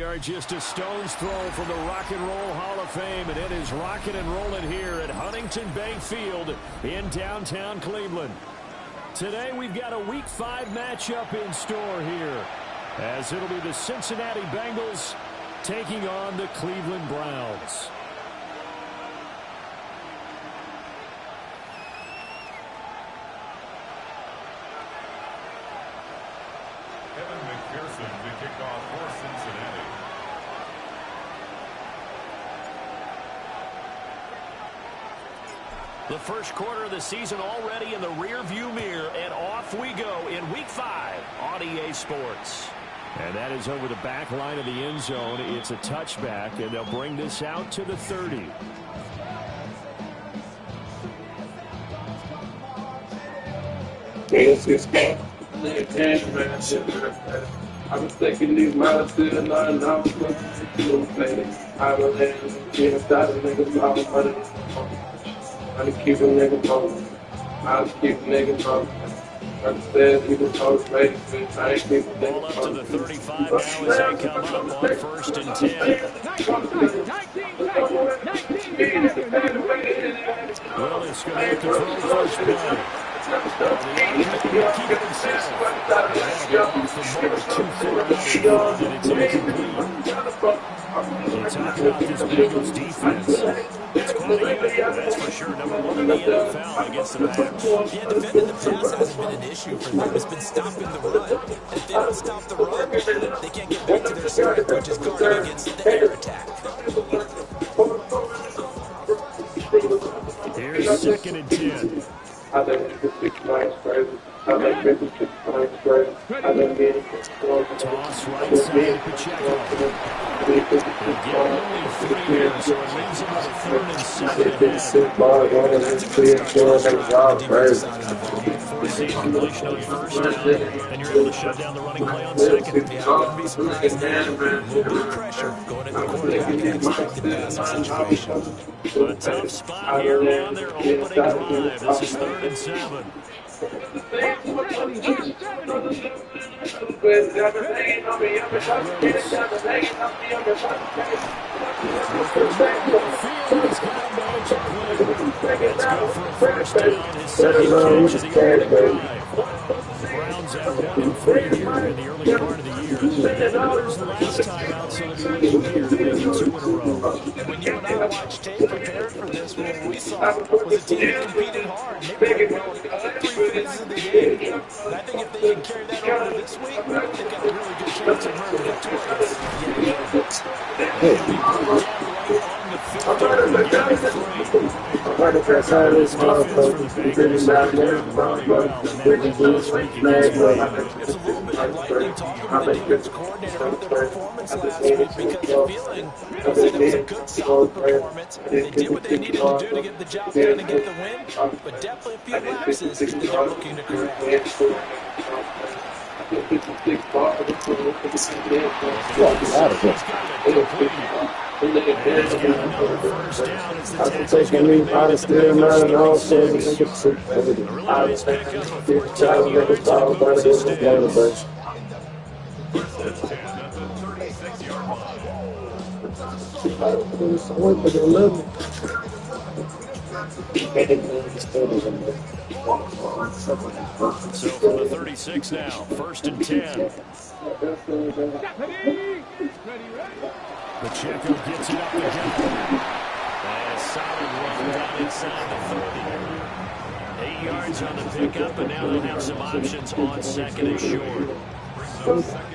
We are just a stone's throw from the Rock and Roll Hall of Fame, and it is rocking and rolling here at Huntington Bank Field in downtown Cleveland. Today we've got a Week 5 matchup in store here, as it'll be the Cincinnati Bengals taking on the Cleveland Browns. To kick off for Cincinnati. The first quarter of the season already in the rear-view mirror, and off we go in Week 5 on EA Sports. And that is over the back line of the end zone. It's a touchback, and they'll bring this out to the 30. I was taking these miles to the line, now I'm looking at you, baby. I will let you start a nigga problem, money. I'm keep a nigga problem. I'll keep a nigga problem. I'm saying people told me, I ain't keep a nigga ball up to the 35 now as they come up on 1st and 10. Well, it's going to have to throw first play. Talk about this Bengals defense. It's quite a unit, that's for sure. Number 1 in the NFL against the pass. Yeah, defending the pass hasn't been an issue for them. It's been stopping the run. If they don't stop the run, they can't get back to their strength, which is guarding against the air attack. Here's 2nd and 10. I think it's a 6 lines crazy. I think it's a 6 lines crazy. I think it's toss right side Pacheco. Again, only 3 here, so it leads him to 3rd and 7. Forcing completion on 1st down, and you're able to shut down the running play on 2nd. Yeah, I wouldn't be surprised there. A little bit of pressure going at the quarterback in an expected passing situation. A tough spot here on their opening drive. This is 3rd and 7. Let's go for a first down. His second catch of the opening drive. Browns have 1 and 3 here in the early part of the year. There's the last time out, so it'll be looking here to make it 2 in a row. When you and I watched tape prepared for this, what we saw was a team that competed hard. They played well in all 3 phases of the game. And I think if they can carry that over to this week, they've got a really good chance of emerging victorious. I'm trying to press out of this motherfucker. Pretty bad, It's a little bit like lightning talking with the defense coordinator about their performance last week because the feeling was that it was a good, solid performance. They did what they needed to do to get the job done and get the win, but definitely a few lapses that they're looking to correct. I'm taking me out of still not an all shit. I was thinking before child nigga talk about it in the database. So from the 36 now, 1st and 10. Pacheco gets it up the gut. And a solid run down inside the 30. 8 yards on the pickup, and now they have some options on 2nd and short.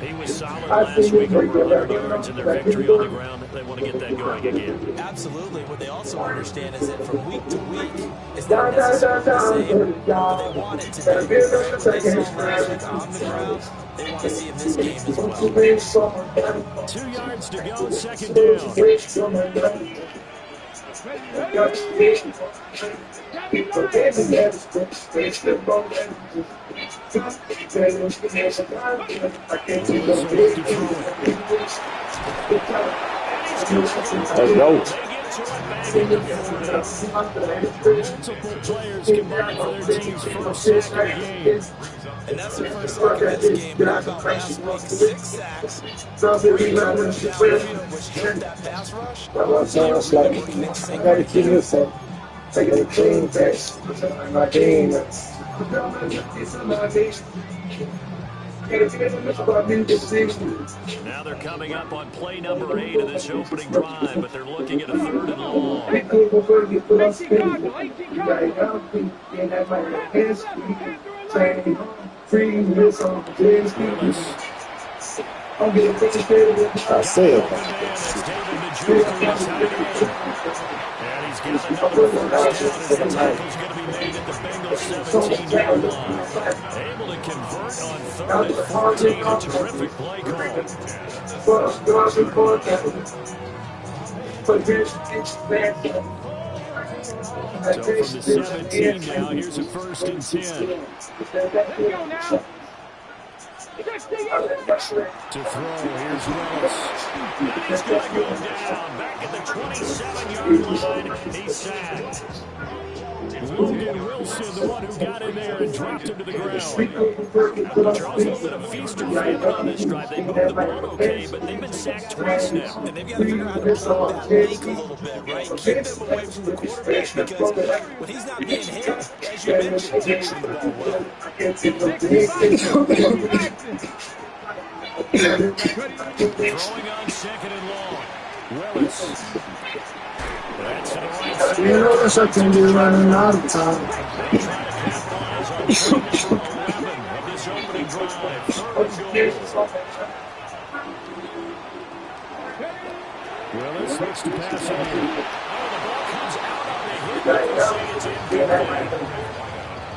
He was solid last week, over 100 yards in their victory on the ground. They want to get that going again. Absolutely. What they also understand is that from week to week, it's not necessarily the same, but they want it to be. They saw last week on the ground. They want to see in this game as well. 2 yards to go, 2nd down. Let's go. to it back in the 40. Multiple players combined for their team's first sack of the game. And that's the first sack of this game. How about last week? 6 sacks. 3 yards downfield, which helped that pass rush. So it's like, I gotta keep listening. I gotta clean this. My game. Now they're coming up on play number 8 of this opening drive, but they're looking at a 3rd and long. I say it. And he's got another first down as the tackle's going to be made at the Bengals 17-yard line. Able to convert on 3rd and 14. A terrific play call. So from the 17 now, here's a 1st and 10. To throw, here's Willis. He's going to go down, back at the 27-yard line. He's sacked. Logan Wilson, the one who got in there and dropped him to the ground. Charles, a little bit of feast or famine on this drive. They moved the ball okay, but they've been sacked twice now. And they've got to figure out how to block that make a little bit, right? Keep them away from the quarterback because when he's not being hit, as you mentioned, he's moving the ball well. Throwing on 2nd and long. Willis. That's to the right side. You know, that's what can be running out of time. They try to capitalize on play number 11 of this opening drive. 3rd and goal. Willis looks to pass it in. Oh, the ball comes out on the hit. They'll say it's incomplete.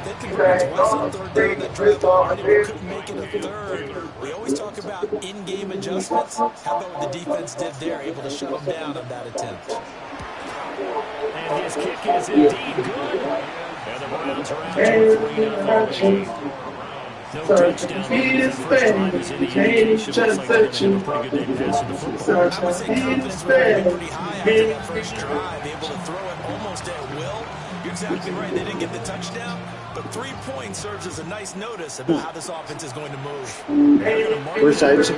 They converted twice on 3rd down. That drive already couldn't make it a 3rd. We always talk about in-game adjustments. How about what the defense did there, able to shut them down on that attempt. And his kick is indeed good. And the Browns are out to a 3-0 lead. No touchdown for the first drive is any indication. Looks like they're going to have a pretty good day passing the football. I would say confidence would be pretty high after that first drive, able to throw it almost at will. You're exactly right. They didn't get the touchdown, but 3 points serves as a nice notice about how this offense is going to move. Which I Went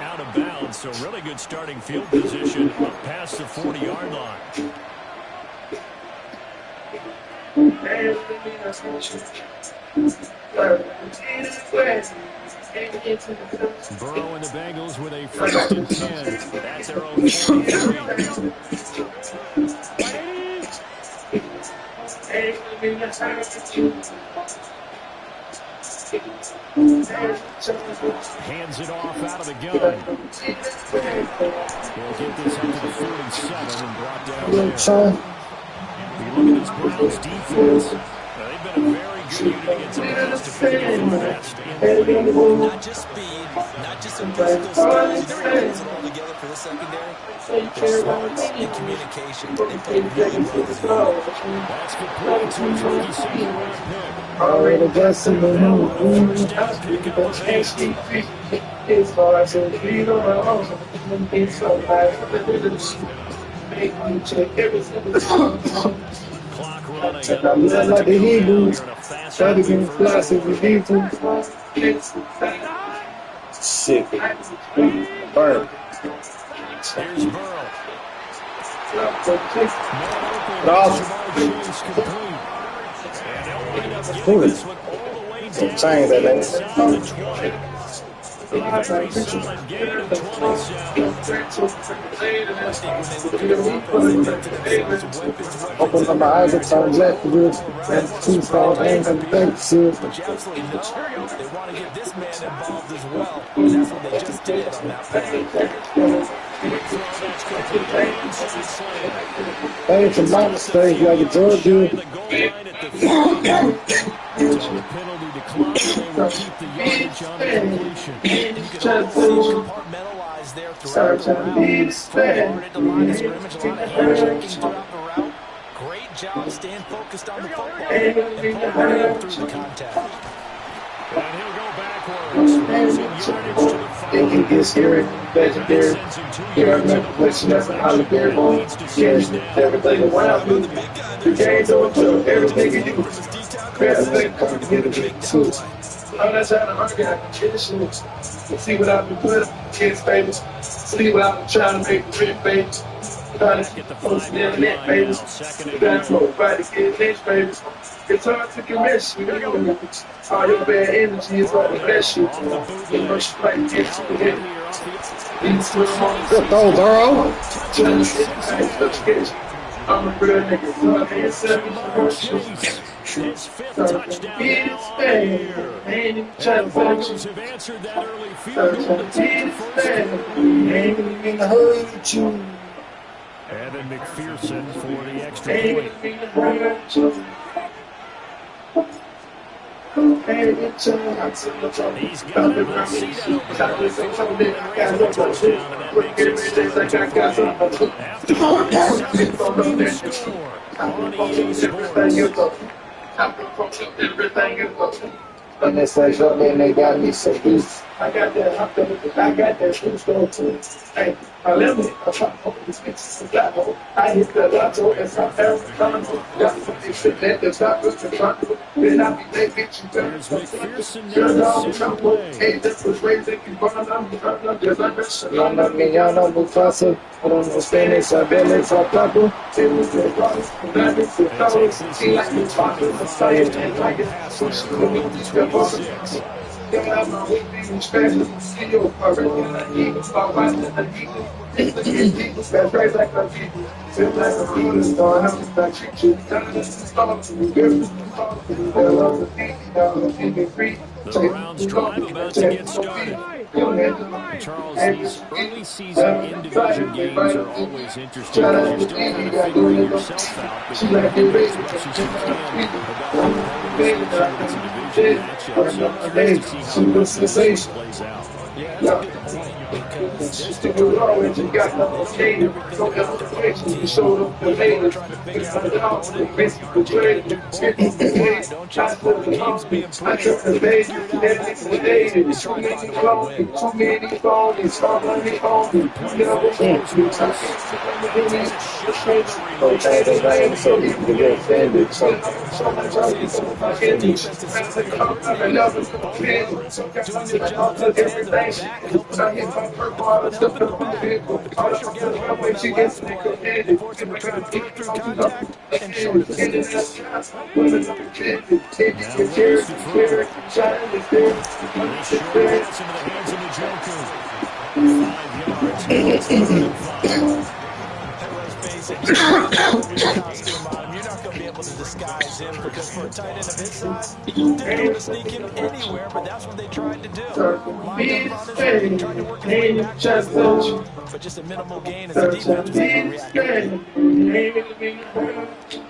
out of bounds, so really good starting field position up past the 40-yard line. Burrow and the Bengals with a 1st and 10. That's their own 43. Hands it off out of the gun. He'll get this up to the 47 and brought down there. You look at this Browns defense. They've been a very good unit against the pass, defending the best in the league. Not just speed, not just some physical skills. They're putting it all together for the secondary. They're smart in communication. They play really well. That's complete to his rookie second-round pick. already just in the mood. First down pick of the It's hard to be on my own. It's so bad. Make me check every single time. clock running. I look like the Hebrews. Try to get flashy with Hebrews. Shit. Burn. Here's Burrow. Off. Change that thing. Open up my eyes and turn left to do it. And 2 strong hands and thanks you. But you absolutely know they want to get this man involved as well. And that's what they just did on that play. Hey, it's a my mistake, like a George dude. The penalty decline, they will keep the yardage on the completion. You can almost see compartmentalized there throughout the route. Forward at the line of scrimmage, a lot of hand checking throughout the route. Great job staying focused on the football and pulling him through the contact. And he'll go backwards, losing yardage to the 5. It can get scary, legendary. Here I remember question that's a holiday bone. Yes, everything around me. The game don't tell everything you do. Fast thing come to get a big too. I'm not trying to argue, I can get the shoes. See what I've been putting on kids' favors. See what I've been trying to make the rich favors. Trying to post the internet favors. Trying to nobody get rich favors. It's hard to convince you. All your bad energy is hard to bless you. You know, she might get to the head. Good throw, Burrow. I'm a real nigga, so I can't sell His fifth touchdown now here. And the Bengals have answered that early field goal to take the first down. Evan McPherson for the extra point. He's got it. Let's see that over the field. And raise the touchdown, and that makes it 7-3. After 7 score on EA Sports. Everything is and they say, "Yo, man, they got me so loose. I got that shoe store too. Hey, I live it. I try to open these bitches and got home. I hit the lotto and some Arizona. Got some big shit that does not look to front. Then I be that bitch you better. You're dog trouble. Hey, this was raising you burn. I'm because I'm just y'all know me, y'all know Mufasa. I don't know Spanish, I barely talk proper. It was the brothers, and it's the fellas. She like me talking, the science, and like it. So she will be the boss. They have my way being special. See you, I reckon I need to start watching the people. That's right, like a people. Feel like a fool is going to have to treat you. That's the The Browns drive about to get started. Charles, these early season in-division games are always interesting because you're still kind of figuring yourself out, but you want to do as much as you can about the opponent, it's a division matchup, so it's to see how this plays out. Just to do all when you got no shade, no illustration, you showed up the later. It's on the house, the risk, the trade, the way, I put the house, I took the base, everything's the day, too many phones, so many phones, you know, okay, the name, so you can get offended, so much I can do, I love it, so I took everything. I hit my purple, I took the vehicle. All the way she gets me committed. They're trying to get through contact and short of the distance. You're not going to be able to disguise him because for a tight end of his size, they're able to sneak him anywhere, but that's what they tried to do. Lined up on his leg, tried to work his way back to his bench, but just a minimal gain as the defense was able to react.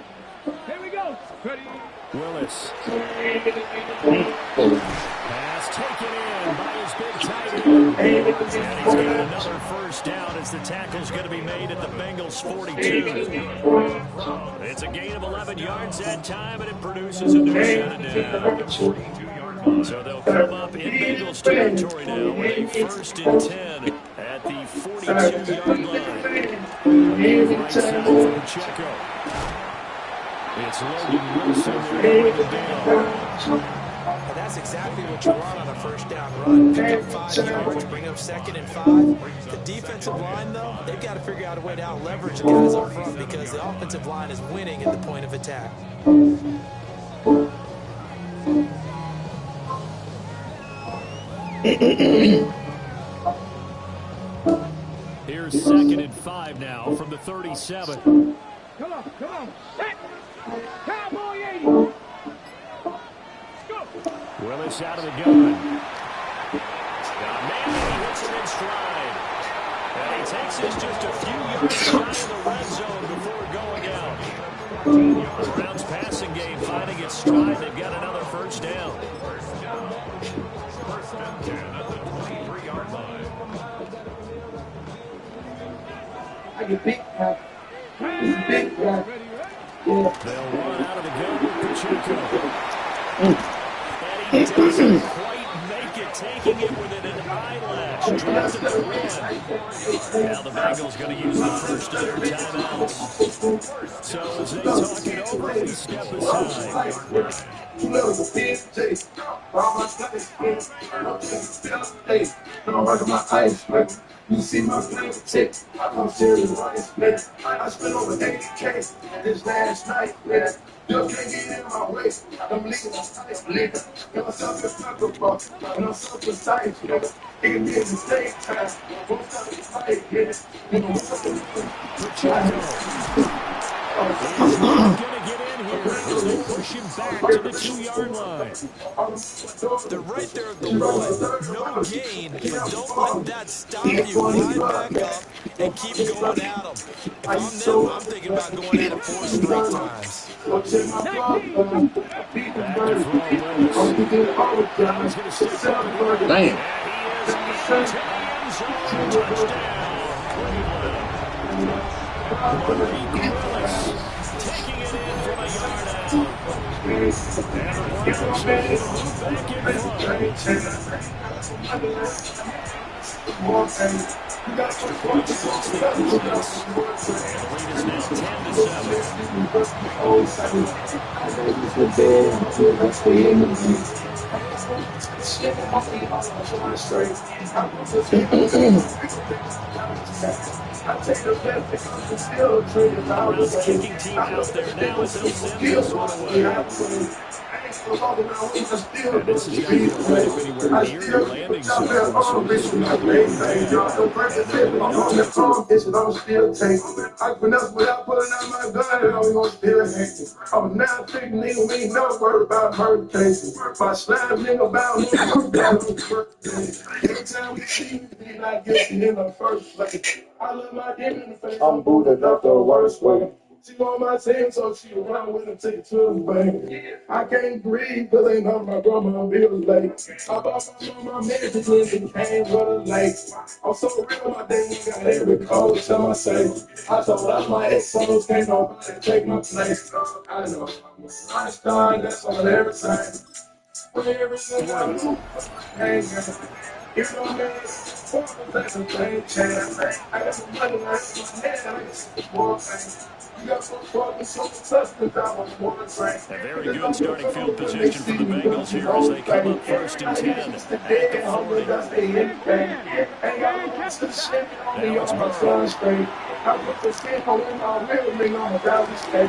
Here we go. Ready? Willis. Pass taken in by his big tight end. And he's got another first down as the tackle's going to be made at the Bengals 42. It's a gain of 11 yards that time, and it produces a new set of down. So they'll come up in Bengals territory now with a 1st and 10 at the 42-yard line. Right side from Checo. It's Logan Wilson running the deal. And that's exactly what you want on a first down run. Pick up 5 yards, bring up 2nd and 5. The defensive line, though, they've got to figure out a way to out-leverage the guys up front because the offensive line is winning at the point of attack. Here's 2nd and 5 now from the 37. Come on. Set. Cowboy 80. Go. Willis out of the gun. Man, he hits him in stride. And he takes us just a few yards shy of the red zone before going out. The Browns passing game finding its stride. They've got another first down. First and 10 at the 23-yard line. I get big guy. He's a big guy. Yeah. They'll run out of the gun with Pacheco. And he doesn't quite make take it, taking it within an eyelash. Dropped it to one. Now the Bengals going to use the first of their timeouts. So as they talk it over, we step aside. You see my flame tick, I'm serious honest, man. I spent over 80K this last night, man. You can't get in my way. I'm leaving my tight, nigga. And I'm self-respectable, and I'm self-precise, nigga. It can be in the same time. Both sides of the fight, nigga. You know, He's not going to get in here as they push him back to the 2-yard line. They're right there at the one. No gain, but don't let that stop you. Line back up and keep going at them. If I'm them, I'm thinking about going at it 4 straight times. Back to throw Willis. Now he's going to step up. damn. And he is into the end zone. Touchdown, Cleveland. Willis taking it in from a yard out. And the Browns will move back in front. And the lead is now 10-7. Browns kicking team out there now as they'll send this one away. And this is not going to put him anywhere near the landing zone. So this will not be I'm still taking. I finesse without pulling out my gun, and I'm gonna still hate it. I'm now big nigga, we ain't no word about murder cases. My slime nigga about every time we see me, I get it in the first place. I love my demon in the face. I'm booted up the worst way. She on my team, so she around with him, take it to the bank. I can't breathe, cause ain't none of my grandma bills late. I bought my medicine and came for the lake. I'm so real, my day got every cold to my safe. I told all my ex-souls, can't nobody take my place. I know I'm a star, that's on everything. But everything I do, you know me, that's a plain chance. I got some money, I got some head, I got some more things. a very good starting field position for the Bengals here as they come up 1st and 10 at the 40. Now it's Burrow.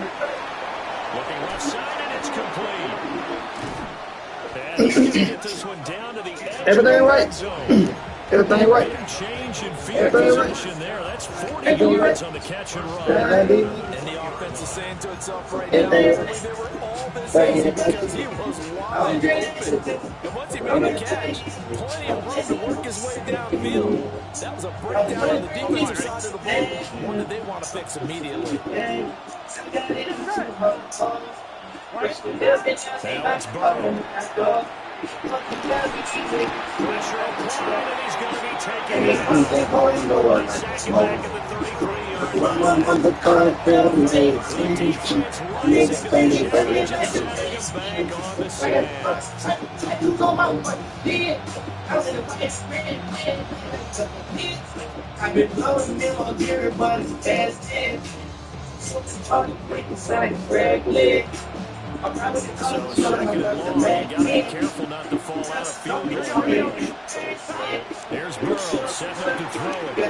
Looking left side, and it's complete. And he's going to get this one down to the edge. Everything right? Zone. Everything right? Change in field position there. That's 40 yards on the catch and run. And the offense is saying to itself right now, they were all this easy because he was wide open. And once he made the catch, plenty of room to work his way downfield. That was a breakdown on the defensive side of the ball, one that they want to fix immediately. Now it's Burrow. Pressure applied, and he's going to be taken in. Second back at the 33-yard line. The defense rising to the occasion, just setting him back on the sand. I've been blowing them on everybody's fast end. So I'm breaking side Greg leg. So second and long, you got to be careful not to fall out of field goal range. Here's Burrow, setting up to throw it.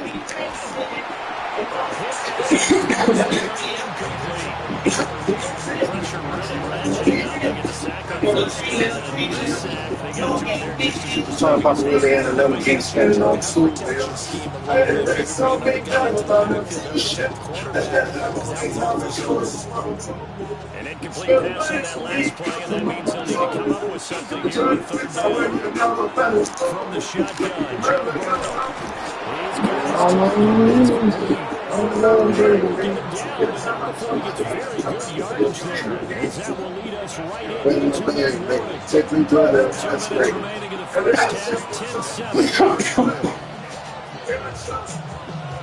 Pressure really ratcheting up. They get the sack on first down, and this sack, they got through there just as it was so possibly they had another game standing on two. An incomplete pass on that last play, and that means they'll need to come up with something here on 3rd down. From the shotgun, Joe Burrow. He's got Working him down before he gets very good yardage there, as that will lead us right into 2 minutes remaining in the first half, 10-7.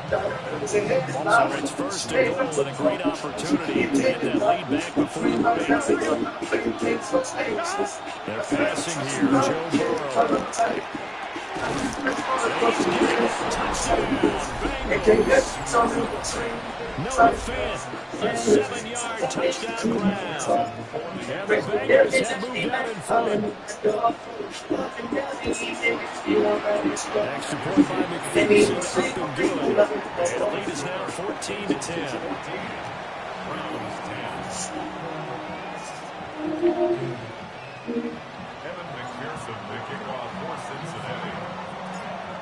So it's first and goal and a great opportunity to get that lead back before the break. They're passing here. Joe Burrow. He's got it. Touchdown, Bengals. Noah Fant, a 7-yard touchdown grab. And the Bengals have moved out in front. Extra point by McPherson, up and good. And the lead is now 14-10. Evan McPherson, the kickoff for Cincinnati.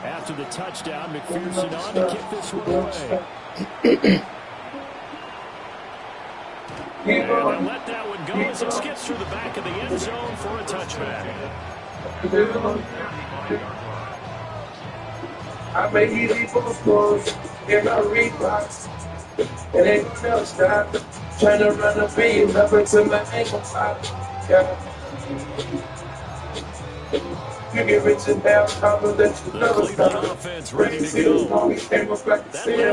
After the touchdown, McPherson on to kick this one away. And they'll let that one go as it skips through the back of the end zone for a touchback. I may eat these balls in my Reeboks. It ain't no stop. Trying to run a beam up into my ankle pop. Yeah. You get rich and down, probably let you know. The Cleveland offense ready to go. That last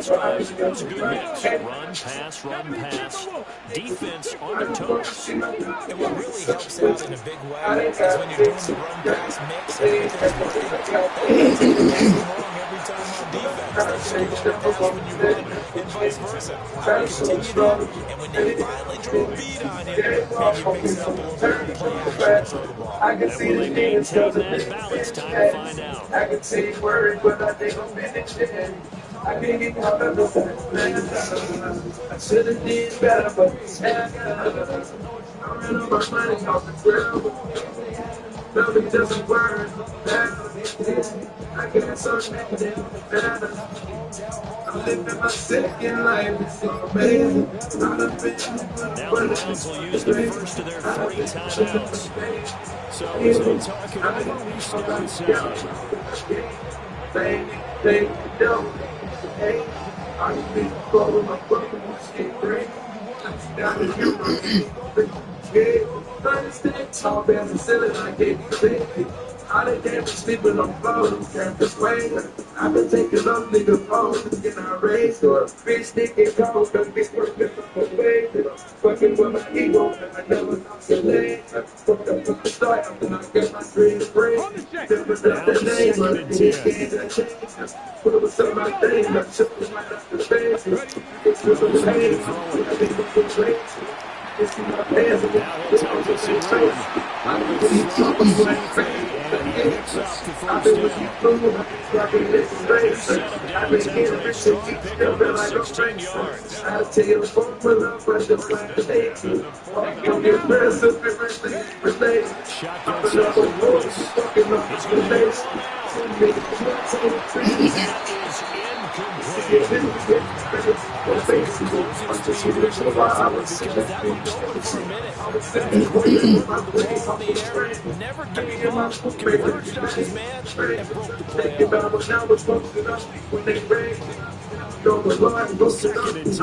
drive was a good mix. Run, pass. Defense on their toes. And what really helps out in a big way is when you're doing the run-pass mix, everything's working. That means nothing wrong every time on defense. They should go pass when you run, and vice versa. I would continue that, and when they finally drew a beat on you, maybe mix it up a little bit and play action throw the ball. I can see the things Maintain that balance. Time to find out. I can say words, but I think I'm finished it. I can't even talk about the I should have did better, but I ran all my money off the ground. Nobody doesn't work. I get so negative. I'm living my second life. It's so bad. Now the Browns will use the first of their 3 timeouts. So as we talk it over, we start second. They don't. Hey, I'm big for my fucking skate break. Down the I understand tall bands and silly like it. All they damn sleeping on phones, can't persuade. I've been taking up nigga phones and getting outraged. Or bitch thinking cold, don't get working for way. Fucking with my ego, and I never knock your leg. Fucked up from the start, then I get my dream free. Never got the name, but it can't change. Put up with some of my things, I shook it right off the face. It's with the pain, I think it's the race. It's in my pants, and it's all just in face. I'm really talking like crazy. I've been with you through, I've been listening race. I've been getting rich and keep stepping like a race. I'll tell you the phone will up, but the black today. Don't get dressed up and relate. I'm another voice, fucking up the face. Never gave up, converged on his man, and broke the play out. Second and 10.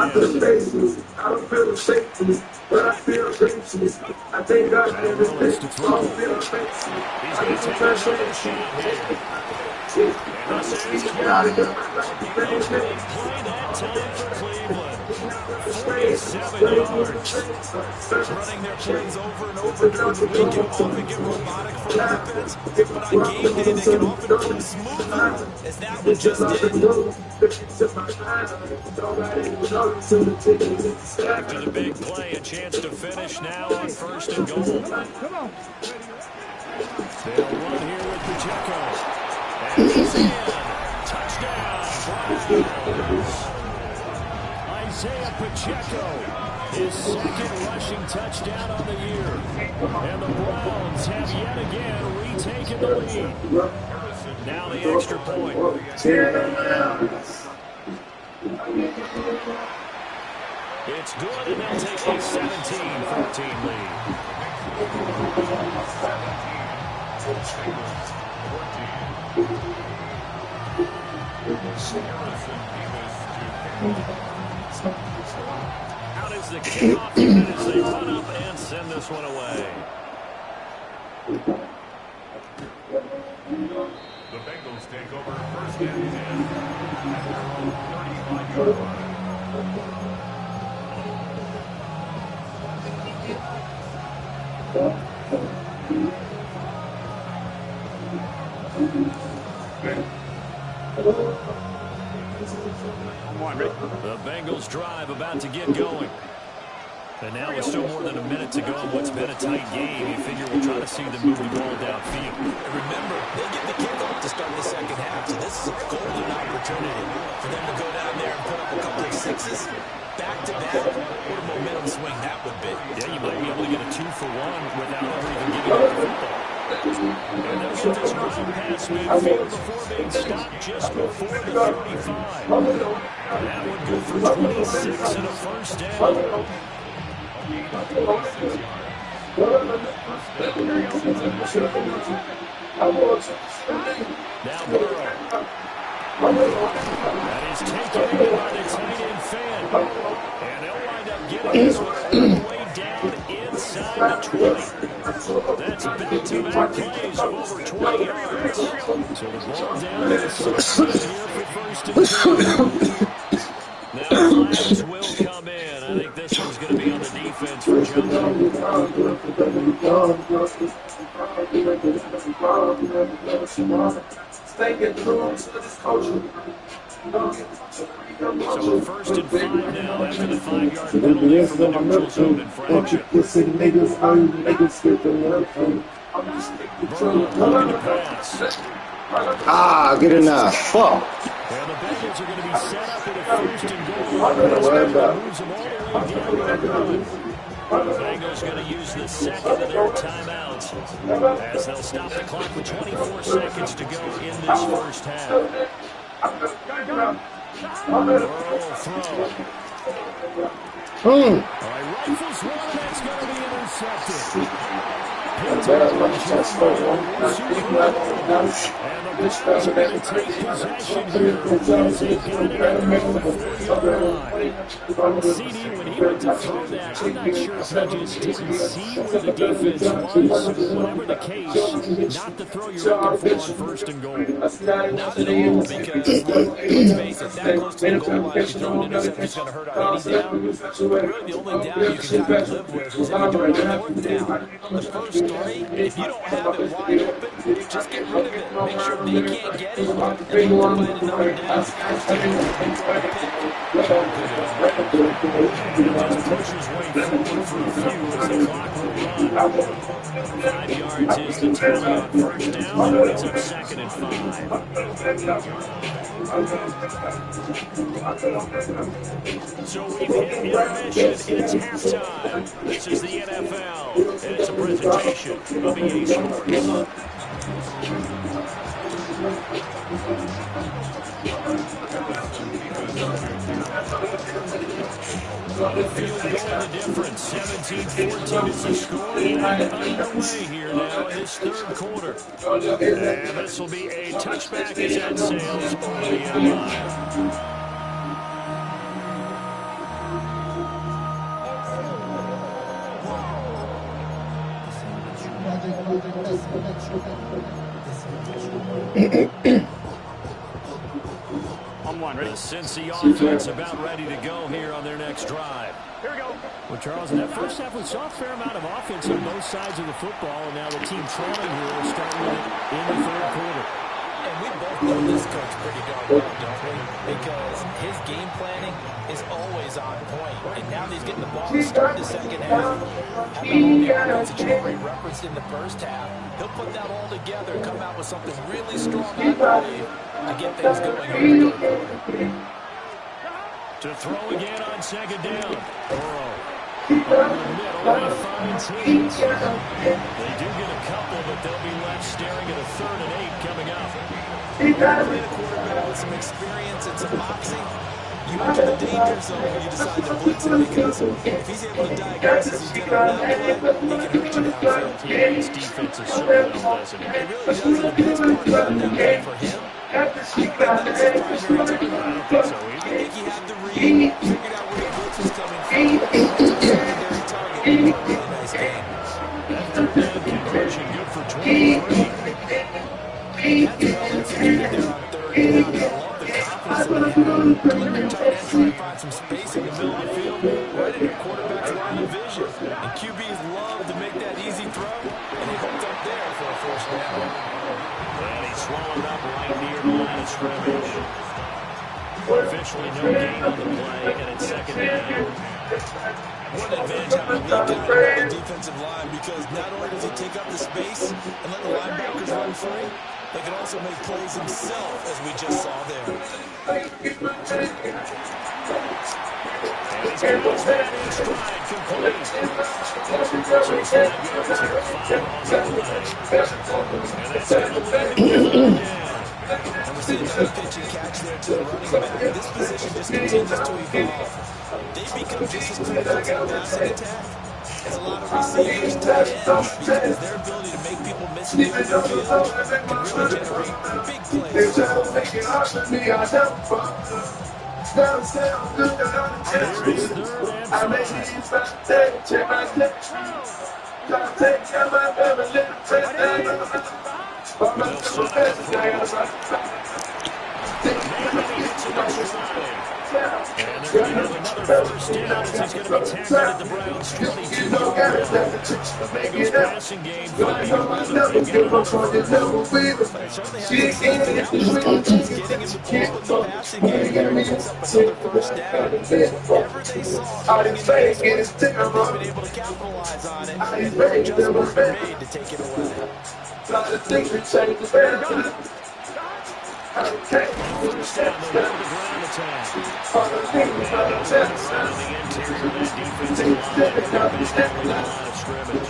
I don't feel safe, but I feel grateful. I thank God for everything. I don't feel grateful. He's going to take a shot here. And this is big play that time for Cleveland. 47 yards. Running their plays over and over during the week can often get robotic for offense, but on game day they can often play smoothly, as that one just did. After the big play, a chance to finish now on first and goal. They'll run here with Pacheco. And he's in. Touchdown, Browns. Isaiah Pacheco, his second rushing touchdown on the year. And the Browns have yet again retaken the lead. Now the extra point. It's good, and they'll take a 17-14 lead. Out is the kickoff unit as they run up and send this one away. The Bengals take over first and 10 at their own 35. The Bengals drive about to get going. And now with still more than a minute to go in what's been a tight game, you figure we'll try to see them move the ball downfield. And remember, they get the kickoff to start the second half, so this is a golden opportunity for them to go down there and put up a couple of sixes back-to-back. What a momentum swing that would be. Yeah, you might be able to get a 2-for-1 without ever even giving up the football. And they'll get this rushing pass midfield before being stopped just before the 35. That would go for 26 and a first down. Now Burrow. That is taken in by the tight end Finn. And they'll wind up getting this one all the way down inside the 20. That's back-to-back plays of over 20 yards. So the ball down to the 6 here for first and 2. Now flags will come in. I think this one's going to be on the defense for Johnson. So first and 5 now after the 5-yard penalty from the neutral zone infraction. Burrow looking to pass. Ah, good enough. Fuck. And the Bengals are going to be set up with a first and goal. Moves them all the way down to the 1. The Bengals going to use the second of their timeouts as they'll stop the clock with 24 seconds to go in this first half. Burrow throw. All right, rifles one, and that's going to be intercepted. And the Bengals are going to take possession here as they got it at the 4-yard line. CD, when he went to throw that, I'm not sure if he just didn't see where the defense was. Whatever the case, not the throw you're looking for on first and goal. Not at all, because let's face it, that close to the goal line, if you throw an interception, it's going to hurt on any down. But really, the only down you can kind of live with is if you're doing a 4th down. The first 3, if you don't have it wide open, just get rid of it. Make sure they can't get it, and then put another down. Just pushes way forward for a few as the clock will run. 5 yards is the 20 on first down. It's up second and 5. So we've hit intermission. It's halftime. This is the NFL, and it's a presentation of EA Sports. The field goal the difference. 17-14 is the score. And underway here now in this third quarter. And this will be a touchback as that sails over the end line. The Cincy offense about ready to go here on their next drive. Here we go. Well, Charles, in that first half, we saw a fair amount of offense on both sides of the football, and now the team trailing here will start with it in the third quarter. And we both know this coach pretty darn well, don't we? Because his game planning is always on point. And now that he's getting the ball to start the second half, how about all the offense that you already referenced in the first half? He'll put that all together and come out with something really strong, I believe, to get things going in the third quarter. To throw again on second down. Burrow. Over the middle, he finds his. They do get a couple, but they'll be left staring at a 3rd and 8 coming up. Playing a quarterback with some experience and some moxie, you enter the danger zone when you decide to blitz him, because if he's able to diagnose as he's doing on that play, he can hurt you downfield. Yeah, his defense is so well, doesn't it? It really does. The best part about that for him, I think that's his primary target. I don't think so either. I think he had the read, figured out where the blitz was coming from, and that's a secondary target. A really nice game. That 3rd down conversion good for 23. That's well executed there on 3rd down. I love the confidence that he had Let your tight end try to find some space in the middle of the field, right in your quarterback's line of vision. And QBs love to make that easy throw, and they hooked up there for a first down. And he's swallowed up right near the line of scrimmage. Officially no gain on the play, and it's second down. What an advantage having a lead guy on the defensive line, because not only does he take up the space and let the linebackers run free, they can also make plays himself, as we just saw there. And he's got his man in stride, complete. So he's going to go to 5 on the play. And that's going to lead him to 3rd down. And we're seeing another pitch and catch there to the running back. This position just continues to evolve. They become just as critical to the passing attack as a lot of receivers, tight ends, because their ability to make people miss in the open field can really generate big plays. And they're going to have another first down as he's going to be tackled at the Browns' 22-yard line. Bengals passing game, 5 yards. They've got They certainly have success. Getting him the ball in the passing game here, he picks up another first down. Whatever they saw coming into this one, they've been able to capitalize on it, and no adjustments been made to take it away. first down, they'll go to the ground attack. And on the interior of that defensive line, the line of scrimmage.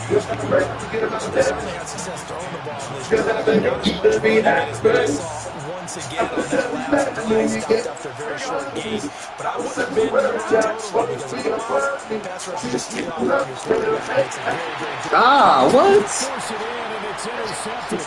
They certainly had success throwing the ball in this game. Not as much running as we saw once again on that last drive, stopped after a very short gain. But I wouldn't have been around totally, because if the pass rush just steal off on your quarterback, makes it very, very difficult. What? Force it in, and it's intercepted.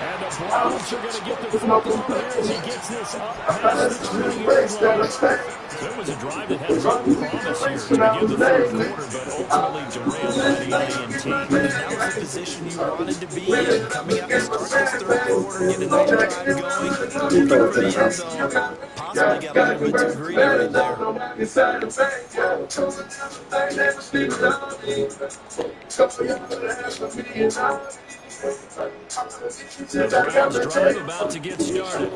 And the Browns are going to get the football here as he gets this up past the 20-yard line. There was a drive that had some promise here to begin the third quarter, but ultimately derailed by the AT&T. And that was the position you wanted to be in, coming out to start this third quarter, get another drive going, looking for the end zone, possibly got a little bit too greedy right there. The Browns drive about to get started.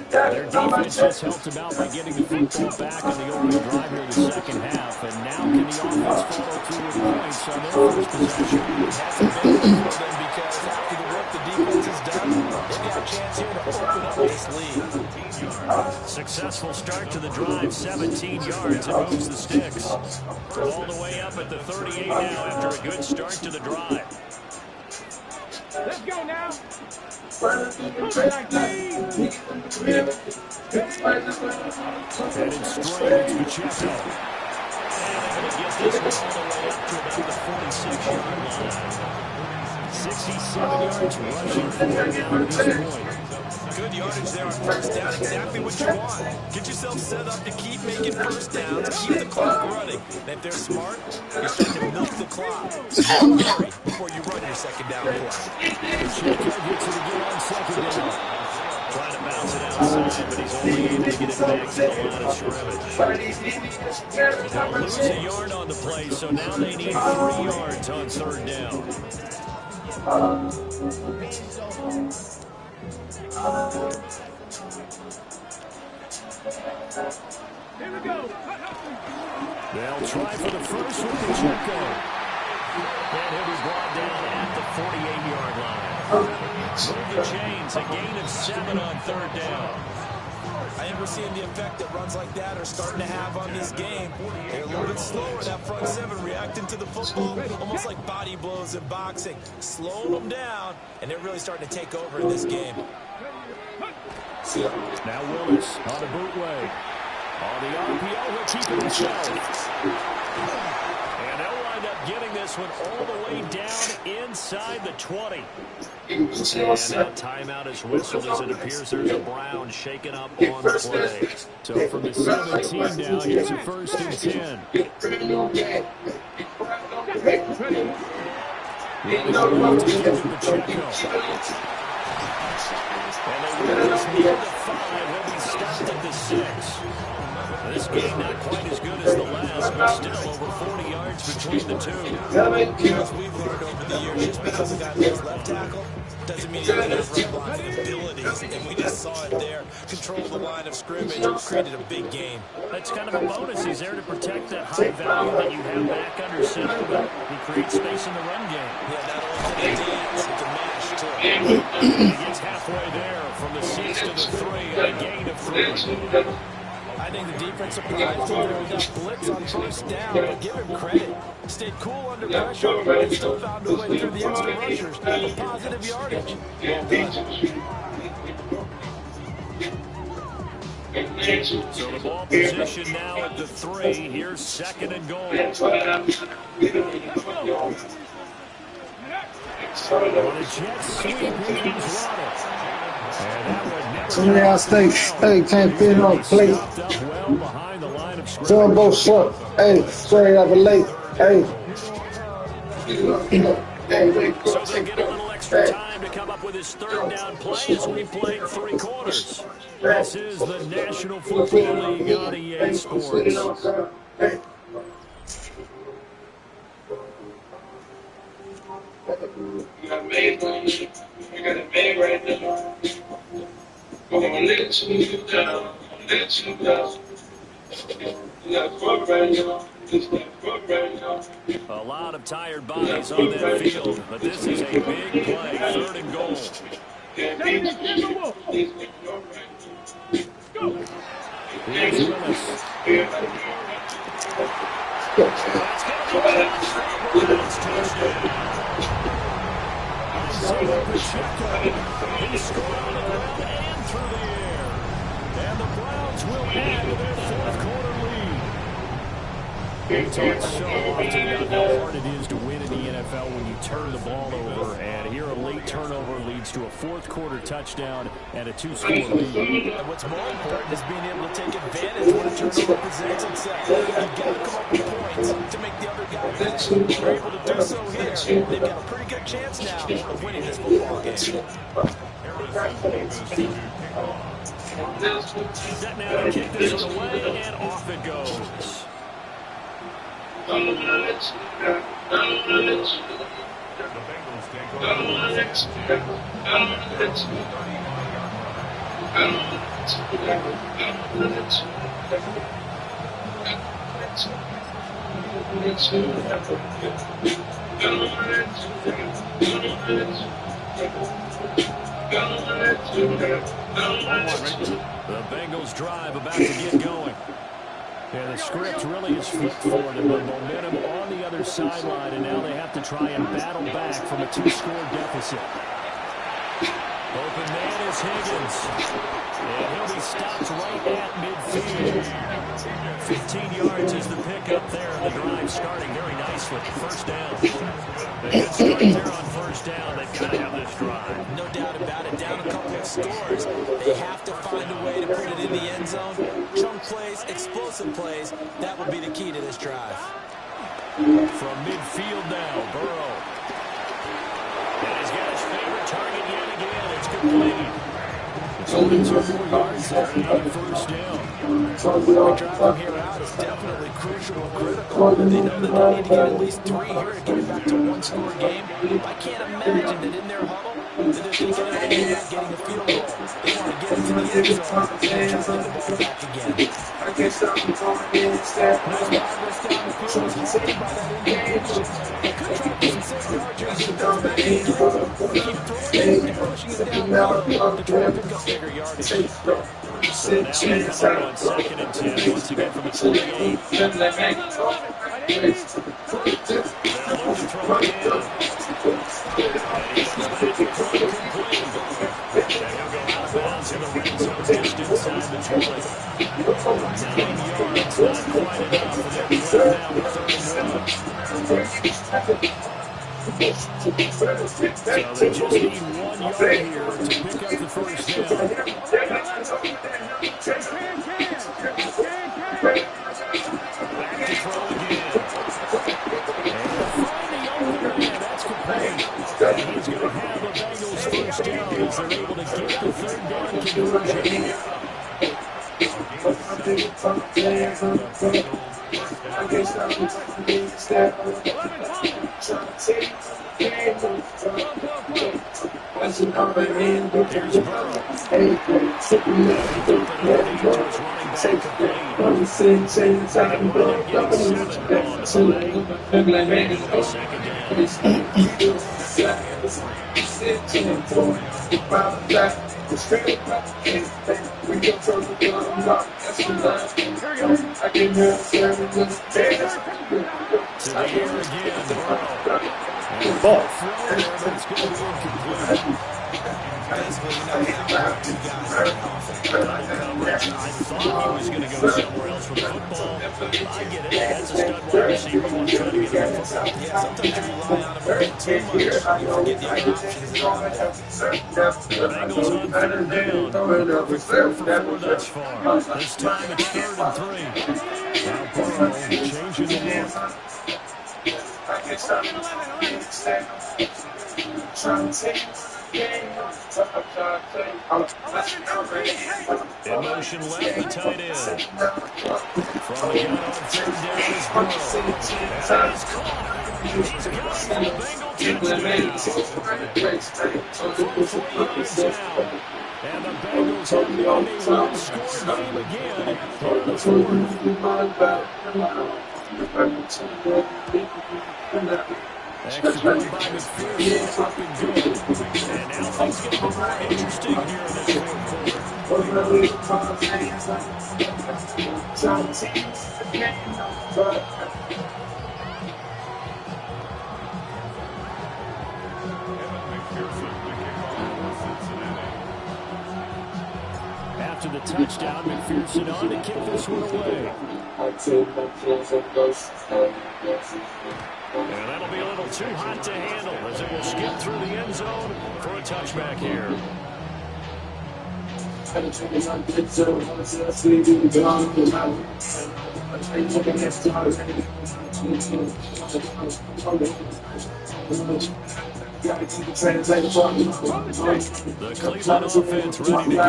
Their defense just helped them out by getting the football back on the opening drive here in the second half. And now can the offense follow through with points on their first possession? Hasn't been good for them, because after the work the defense has done, they've got a chance here to open up this lead. Successful start to the drive, 17 yards, and moves the sticks. All the way up at the 38 now after a good start to the drive. Let's go now. Like these. Headed straight, it's Pacheco. And able to get this one all the way up to about the 46-yard line. 67 yards rushing for now at this point. Good yardage there on first down, exactly what you want. Get yourself set up to keep making first downs, keep the clock running. And if they're smart, you're starting to milk the clock. So hurry before you run your second down play. Pacheco gets it again on second down. Trying to bounce it outside, but he's only able to get it back to the line of scrimmage. They'll lose a yard on the play, so now they need 3 yards on third down. Here we go. They'll try for the first with Pacheco. And he'll be brought down at the 48-yard line. Move the chains, a gain of 7 on third down. I think we're seeing the effect that runs like that are starting to have on this game. They're a little bit slower, that front seven, reacting to the football, almost like body blows in boxing, slowing them down, and they're really starting to take over in this game. Now Willis on the bootleg. On the RPO, he'll keep it himself. And they'll wind up getting this one all the way down inside the 20. And that timeout is whistled as it appears there's a Brown shaken up on the play. So from the 17 now, here's a 1st and 10. Willis to Pacheco. And they will just need the 5. He'll be stopped at the 6. This game not quite as good as the last, but still over 40 yards between the two. As we've learned over the years, just because a guy plays left tackle doesn't mean he doesn't have run blocking abilities. And we just saw it there. Control the line of scrimmage, created a big game. That's kind of a bonus. He's there to protect that high value that you have back under center, but he creates space in the run game. Yeah, not only can he dance, he can mash, too. He gets halfway there from the 6 to the 3, and a gain of 3. I think the defense surprised him there. He got blitz on first down, but give him credit. Stayed cool under pressure and still found a way through the extra rushers for positive yardage. Well done. So the ball position now at the 3. Here's 2nd and goal. On a jet sweep, here comes Waddle. And that would never Y'all stay can't fit on the plate. stopped up well behind the line of scrimmage. Jumbo short. Hey, straight up a late. Hey. So they'll get a little extra time to come up with his 3rd down play as we played 3 quarters. This is the National Football League on EA Sports. You got made right now. I'm gonna let you down. You got fuck right now. Just got fuck right now. A lot of tired bodies on that field, but this is a big play, 3rd and goal. Here's Willis. He scored on the ground and through the air. And the Browns will add to their 4th quarter lead. We talk so often about how hard it is to win in the NFL when you turn the ball over. And here a late turnover leads to a 4th quarter touchdown and a 2-score lead. And what's more important is being able to take advantage when a turnover presents itself. You've got to come up with points to make the other guy pay. They're able to do so here. They've got a pretty good chance now of winning this football game. Set now to kick this one away, and off it goes. The Bengals take over. The Bengals drive about to get going. Yeah, the script really is flipped for them. The momentum on the other sideline, and now they have to try and battle back from a 2-score deficit. Open man is Higgins. And he'll be stopped right at midfield. 15 yards is the pickup there. The drive starting very nicely. First down. A good start there on first down. They've got to have this drive. No doubt about it. Down a couple of scores. They have to find a way to put it in the end zone. Chunk plays, explosive plays. That will be the key to this drive. From midfield now, Burrow. And he's got his favorite target yet again. It's complete. It's only 2 more yards there. Another first down. Driving here out is definitely crucial and critical. They know that they need to get at least 3 here to get it back to a 1-score game. I can't imagine that in their huddle that they're thinking about getting a field goal. They want to get it to the end zone and try to get the ball back again. Nice progress down the field. Was halted by that incompletion. They could try to get some 6 yards here. Keep throwing it, keep pushing it down the field to try to pick up bigger yardage. So now they're coming on 2nd and 10. Once again from the 28. They're looking to throw again. And he's back to throw complete. And he'll go out of bounds in the red zone just inside the 20. 9 yards, not quite enough. And they're playing now with 31. So they just need 1 yard here to pick up the first down. Back to throw again. And they'll find the opener, and that's complete. And he's going to have the Bengals first down as they're able to get the 3rd conversion. Here's Burrow. Basically, you know, you have two guys in the offense. Double coverage. I thought he was going to go somewhere else with the football. I get it. That's a stud wide receiver. You want to try to get him the football. Yeah, sometimes you rely on him a bit too much. You forget the other options that are out there. The Bengals on third down. Perfect 4 for 4 thus far. This time it's 3rd and 3. Now Burrow changing the look. In motion left, the tight end. From the gun on 3rd down is Burrow. That is caught. He's got the Bengal touchdown. And the Bengals have won a one-score game again. 3rd and 4. Extra point by McPherson, up and good. And now things get a bit more interesting here in this 4th After the touchdown, McPherson on to kick this one away. And that'll be a little too hot to handle as it will skip through the end zone for a touchback here. The Cleveland offense ready to go. A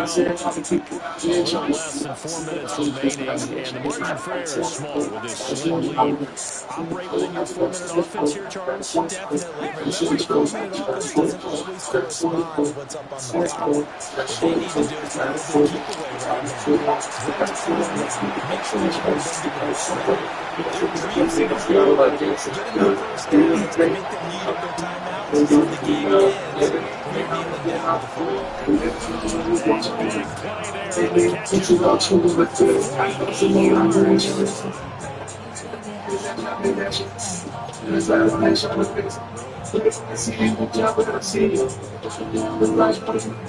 little less than 4 minutes remaining, and the margin for error is small with this slim lead. Operate within your 4-minute offense here, Charles? Definitely. Remember, the 4-minute offense doesn't always correspond with what's up on the clock. What they need to do is try to keep away right now. Make sure that you can bend it. They're breezing through. Getting the first down to make them lead their timeouts. The game ends. They're kneeling down with the football. Top of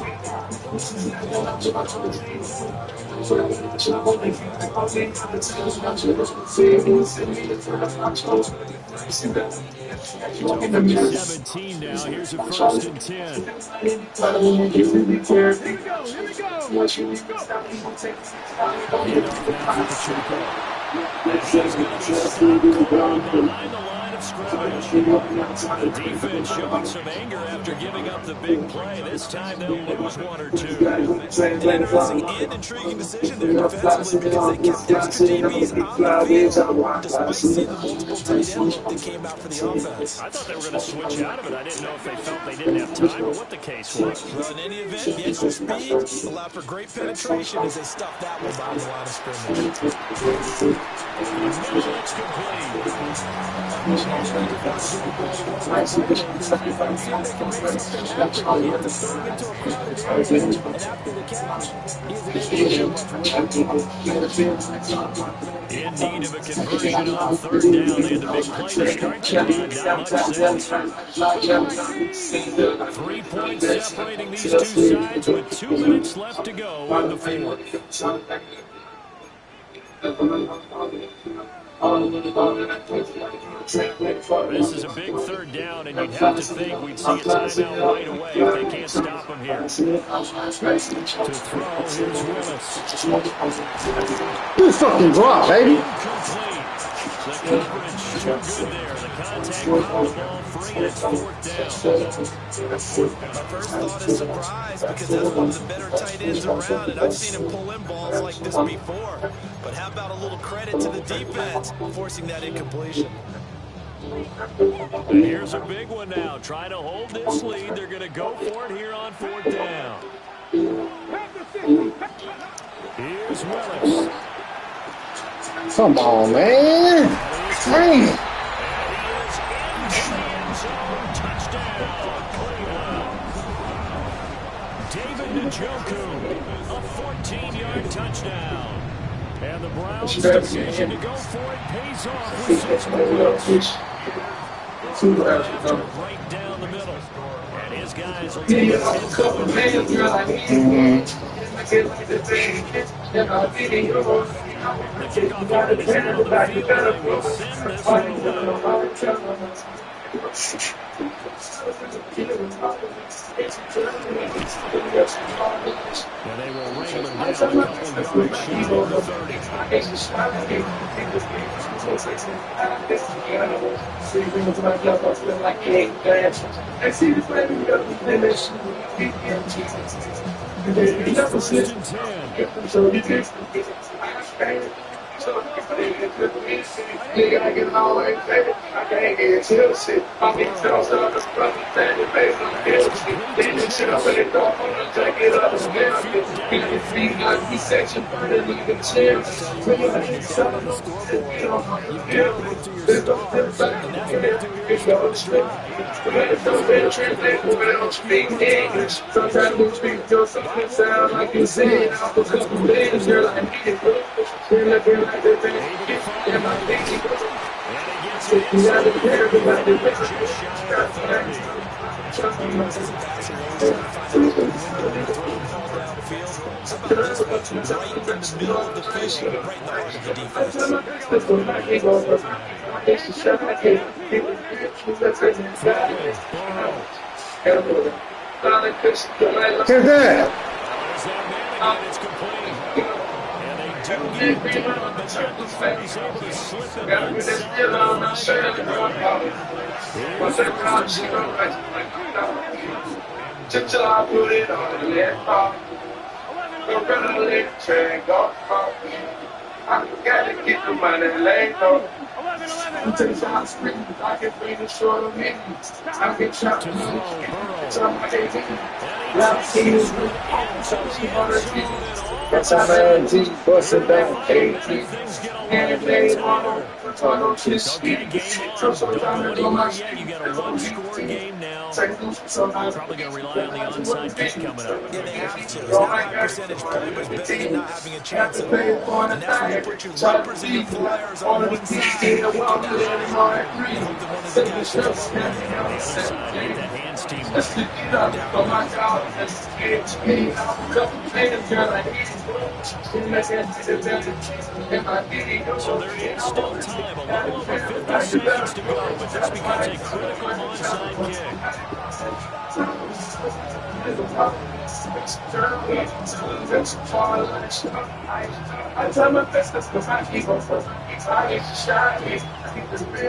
17 now. Here's a 1st and 10. The defense showing some anger after giving up the big play. This time they'll lose 1 or 2. An interesting and intriguing decision there defensively because they kept extra DBs on the field despite seeing the multiple tight end look that came out for the offense. I thought they were going to switch out of it. I didn't know if they felt they didn't have time or what the case was. Well, in any event, the extra speed allowed for great penetration as they stuffed that one behind the line of scrimmage. It's in need of a conversion on 3rd down. They had the big play to start the not much sense. 3 points separating these two sides with 2 minutes left to go in the 4th. This is a big 3rd down, and you'd have to think we'd see a timeout right away if they can't stop him here. To throw, here's Willis. You fucking drop, baby. Incomplete. The coverage too good there. The contact kept the ball free, and it's 4th down. My first thought is surprise because that's one of the better tight ends around, and I've seen him pull in balls like this before. But how about a little credit to the defense forcing that incompletion? And here's a big one now. Trying to hold this lead. They're going to go for it here on 4th down. Here's Willis. Come on, man. Dang. David Njoku, a 14-yard touchdown. And the Browns' decision to go for it pays off with 6 points. Right down the middle. And his guys will take it. The kickoff yard is out of the field. They will send this one away. And they will wrangle him down a couple of yards shy of the 30. Nigga, I get all the way back. I can't get chill shit. I'm getting tossed up the front and standing face on the hill shit. Then this shit up in the door, I'm gonna take it up and down. He can feed like he section burning, he can chill. When you need something, you don't want to deal with. There's no flip back in here. It's no straight. The man don't be a translate, but we don't speak English. Sometimes we speak your something sound like you say. I'll put a couple things, you're like me. They're looking like they're ready. And my thinking goes on. You got to be there, you got to be Here's that. It's complete. And they do get it down, but not before he's able to slip it Till I put it on the left pop. Go run the left train, go pop. I gotta get the money laid low. I'm taking shots, screaming, I can bring the short of me. I can chop the money. It's on my 18. Now see this with the phone, so she on her feet. That's how man G bustin' down 18. And they want to sometimes on my you got a one-score game now. Probably going to rely on the onside kick coming up. Yeah, they have to. It's not a high percentage play, but it's better than not having a chance at all. And that's when you put your Leopards and your Flyers on one side. And hope that one of the guys can come up on the other side. Get that hands team. So there is still time, a little over 50 seconds to go, but this becomes a critical onside kick. I tell my best because I keep on first. And this will be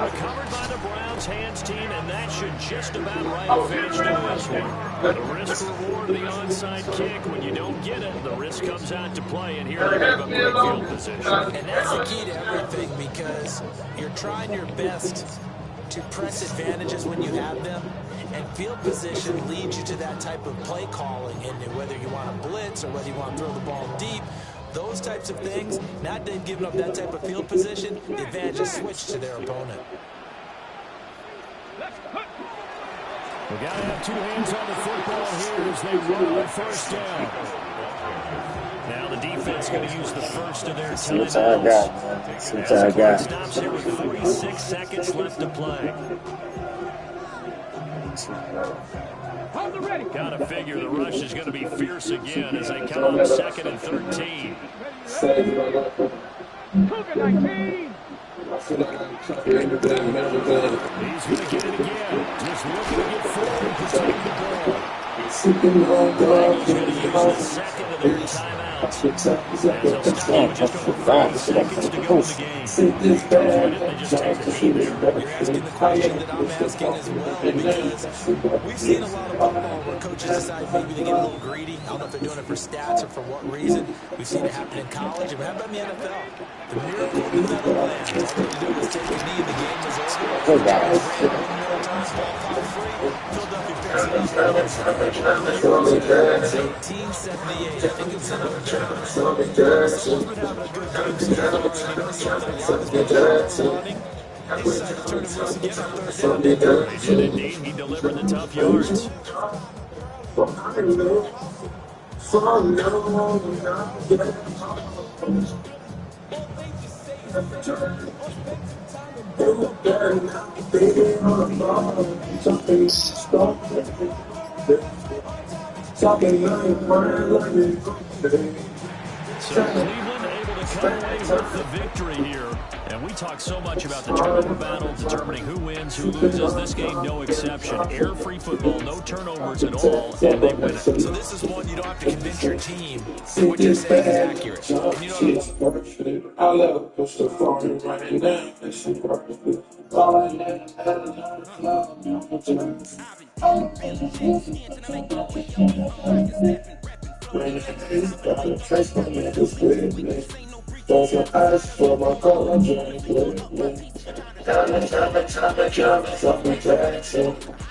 recovered by the Browns hands team, and that should just about write a finish to this one. The risk reward of the onside kick, when you don't get it, the risk comes out to play, and here they have a great field position. And that's the key to everything, because you're trying your best to press advantages when you have them, and field position leads you to that type of play calling, and whether you want to blitz or whether you want to throw the ball deep, those types of things. Now that they've given up that type of field position, the advantage is switched to their opponent. We got to have two hands on the football here as they run on first down. Now the defense going to use the first of their timeouts. That's what I got. Stops here with 46 seconds left to play. Got to figure the rush is going to be fierce again as they come on 2nd and 13. He's going to get it again. Just looking to get forward to take the ball. He's going to use the second of their timeouts. As they'll start with just over 30 seconds to go in the game. Bengals win it, they just take the knee there. You're asking the question that I'm asking as well, because we've seen a lot of football where coaches decide maybe they get a little greedy. I don't know if they're doing it for stats or for what reason. We've seen it happen in college. And how about in the NFL? The miracle in the Meadowlands. All they had to do was take a knee and the game was over. Good guys. Philadelphia picks it up. It was 1878. I think it's having a good They did indeed. He delivered the tough yards. So Cleveland able to come away with the victory here. And we talk so much about the turnover battle, determining who wins, who loses. This game, no exception. Error-free football, no turnovers at all, and they win it. So this is one you don't have to convince your team that what you're saying is accurate. And you know, I love push the phone right now.